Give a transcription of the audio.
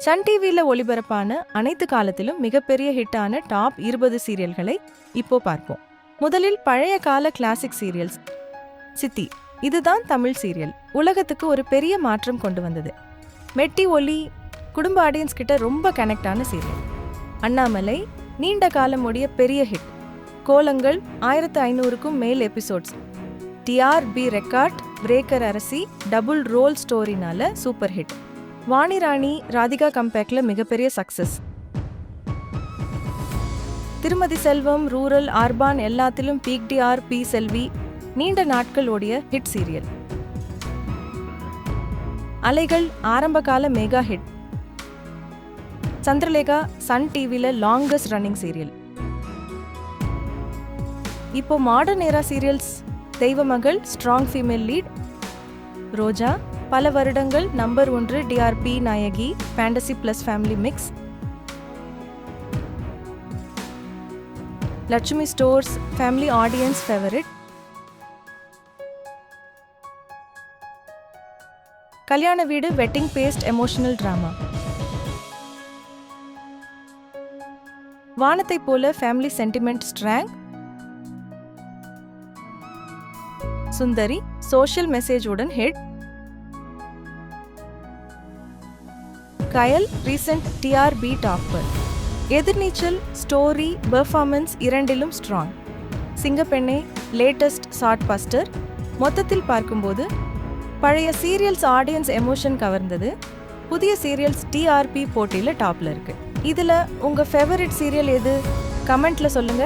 Sun டிவியில் ஒளிபரப்பான அனைத்து காலத்திலும் மிகப்பெரிய ஹிட்டான டாப் 20 சீரியல்களை இப்போ பார்ப்போம். முதலில் பழைய கால கிளாசிக் சீரியல்ஸ். சித்தி, இதுதான் தமிழ் சீரியல். உலகத்துக்கு ஒரு பெரிய மாற்றம் கொண்டு வந்தது. மெட்டி ஒலி குடும்ப ஆடியன்ஸ் கிட்ட ரொம்ப கனெக்ட் ஆன சீரியல். அண்ணாமலை நீண்ட காலம் உடைய பெரிய ஹிட். கோலங்கள் 1500க்கும் மேல் எபிசோட்ஸ். டிஆர்பி ரெக்கார்ட் பிரேக்கர் அரசி double role ஸ்டோரினால super hit. Vani Rani Radhika கம்பேக்ல மிகப்பெரிய சக்சஸ். திருமதி செல்வம் ரூரல் ஆர்பான் எல்லாத்திலும் பீக் டிஆர் பி செல்வி நீண்ட நாட்கள் ஓடிய ஹிட் சீரியல். அலைகள் ஆரம்பகால மெகா ஹிட். சந்திரலேகா சன் டிவில லாங்கஸ்ட் ரன்னிங் சீரியல். இப்போ modern era serials. Deivamagal strong female lead. Roja பல வருடங்கள் number 1 TRP Nayagi fantasy plus family mix. Lakshmi stores family audience favourite. Kalyana Veedu wedding based emotional drama. Vaanathai Pola family sentiment strong. Sundari social மெசேஜுடன் hit. Kayal recent TRP topper. Ethirneechal story performance இரண்டிலும் strong. Singappenne latest chartbuster. மொத்தத்தில் பார்க்கும்போது பழைய serials audience emotion கவர்ந்தது. புதிய serials TRP போட்டியில் டாப்ல இருக்கு. இதுல உங்க ஃபேவரட் சீரியல் எது? கமெண்ட்ல சொல்லுங்க.